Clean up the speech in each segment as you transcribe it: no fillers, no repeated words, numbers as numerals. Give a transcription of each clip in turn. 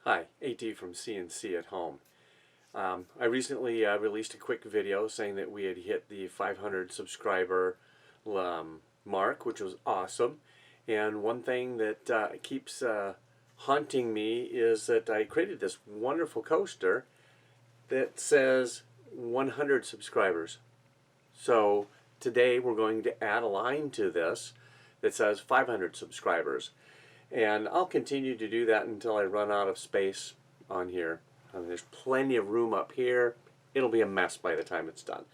Hi, AT from CNC at Home. I recently released a quick video saying that we had hit the 500 subscriber mark, which was awesome. And one thing that keeps haunting me is that I created this wonderful coaster that says 100 subscribers. So today we're going to add a line to this that says 500 subscribers. And I'll continue to do that until I run out of space on here. There's plenty of room up here. It'll be a mess by the time it's done.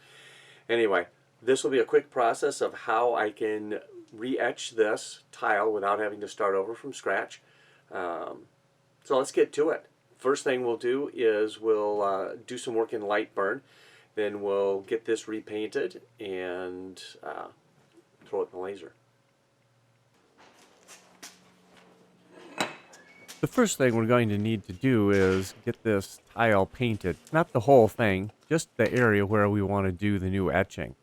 Anyway, this will be a quick process of how I can re-etch this tile without having to start over from scratch. So let's get to it. First thing we'll do is we'll do some work in Lightburn. Then we'll get this repainted and throw it in the laser. The first thing we're going to need to do is get this tile painted. Not the whole thing, just the area where we want to do the new etching.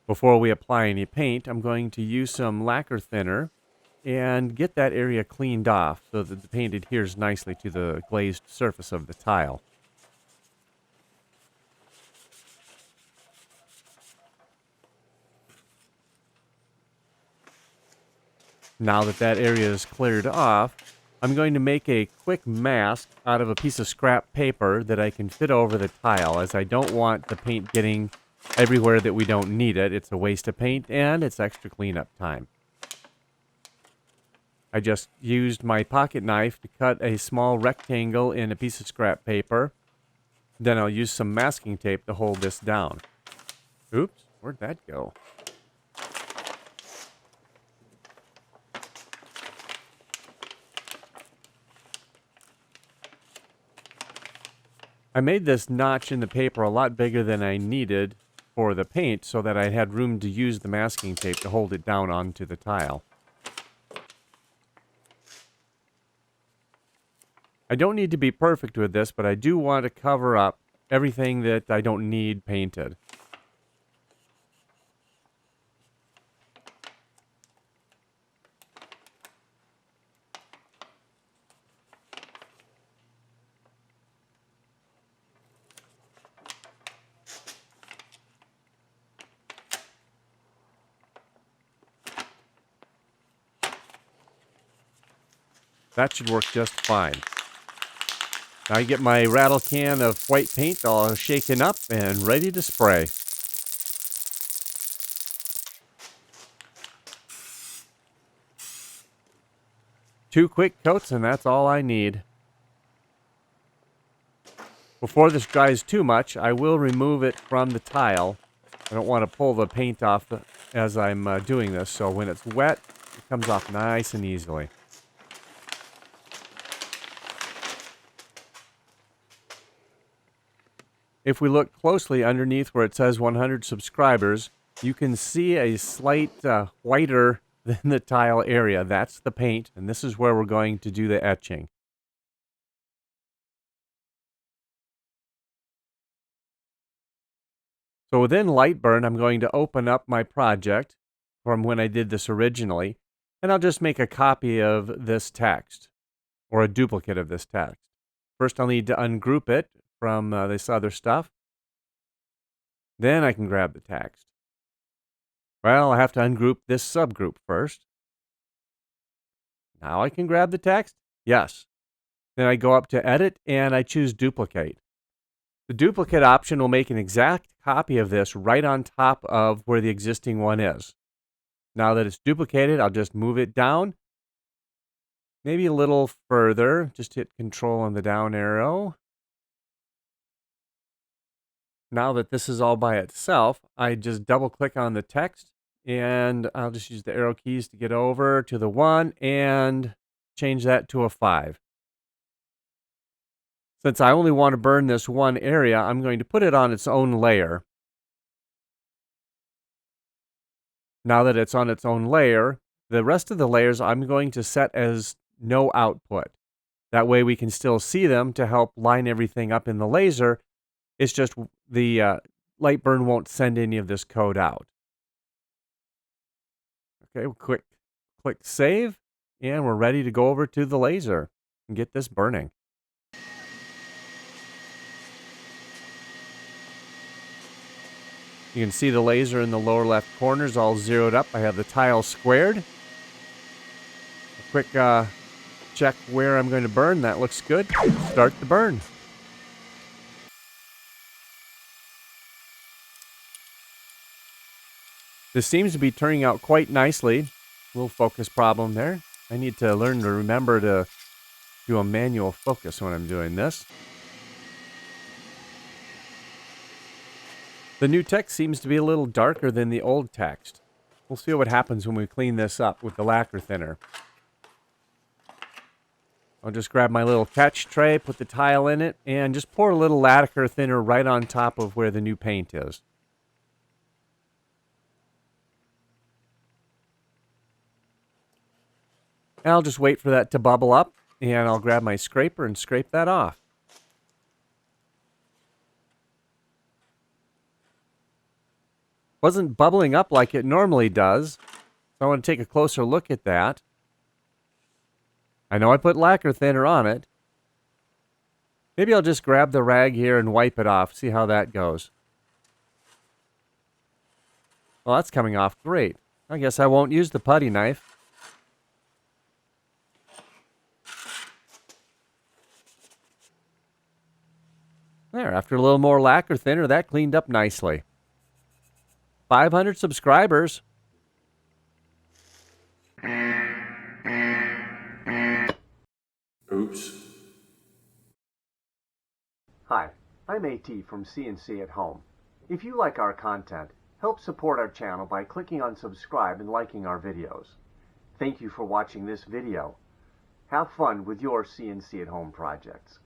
Before we apply any paint, I'm going to use some lacquer thinner and get that area cleaned off so that the paint adheres nicely to the glazed surface of the tile. Now that that area is cleared off, I'm going to make a quick mask out of a piece of scrap paper that I can fit over the tile, as I don't want the paint getting everywhere that we don't need it. It's a waste of paint and it's extra cleanup time. I just used my pocket knife to cut a small rectangle in a piece of scrap paper. Then I'll use some masking tape to hold this down. Oops, where'd that go? I made this notch in the paper a lot bigger than I needed for the paint so that I had room to use the masking tape to hold it down onto the tile. I don't need to be perfect with this, but I do want to cover up everything that I don't need painted. That should work just fine. Now I get my rattle can of white paint all shaken up and ready to spray. Two quick coats and that's all I need. Before this dries too much, I will remove it from the tile. I don't want to pull the paint off as I'm doing this, so when it's wet, it comes off nice and easily. If we look closely underneath where it says 100 subscribers, you can see a slight whiter than the tile area. That's the paint, and this is where we're going to do the etching. So within Lightburn, I'm going to open up my project from when I did this originally, and I'll just make a copy of this text, or a duplicate of this text. First, I'll need to ungroup it from this other stuff. Then I can grab the text. Well, I have to ungroup this subgroup first. Now I can grab the text? Yes. Then I go up to Edit, and I choose Duplicate. The duplicate option will make an exact copy of this right on top of where the existing one is. Now that it's duplicated, I'll just move it down. Maybe a little further. Just hit Control on the down arrow. Now that this is all by itself, I just double click on the text and I'll just use the arrow keys to get over to the 1 and change that to a 5. Since I only want to burn this one area, I'm going to put it on its own layer. Now that it's on its own layer, the rest of the layers I'm going to set as no output. That way we can still see them to help line everything up in the laser. It's just the Lightburn won't send any of this code out. Okay, we'll click Save, and we're ready to go over to the laser. and get this burning. You can see the laser in the lower left corner is all zeroed up. I have the tile squared. A quick check where I'm going to burn. That looks good. Start the burn. This seems to be turning out quite nicely. Little focus problem there. I need to learn to remember to do a manual focus when I'm doing this. The new text seems to be a little darker than the old text. We'll see what happens when we clean this up with the lacquer thinner. I'll just grab my little catch tray, put the tile in it, and just pour a little lacquer thinner right on top of where the new paint is. And I'll just wait for that to bubble up, and I'll grab my scraper and scrape that off. Wasn't bubbling up like it normally does, so I want to take a closer look at that. I know I put lacquer thinner on it. Maybe I'll just grab the rag here and wipe it off, see how that goes. Well, that's coming off great. I guess I won't use the putty knife. There, after a little more lacquer thinner, that cleaned up nicely. 500 subscribers. Oops. Hi, I'm AT from CNC at Home. If you like our content, help support our channel by clicking on subscribe and liking our videos. Thank you for watching this video. Have fun with your CNC at Home projects.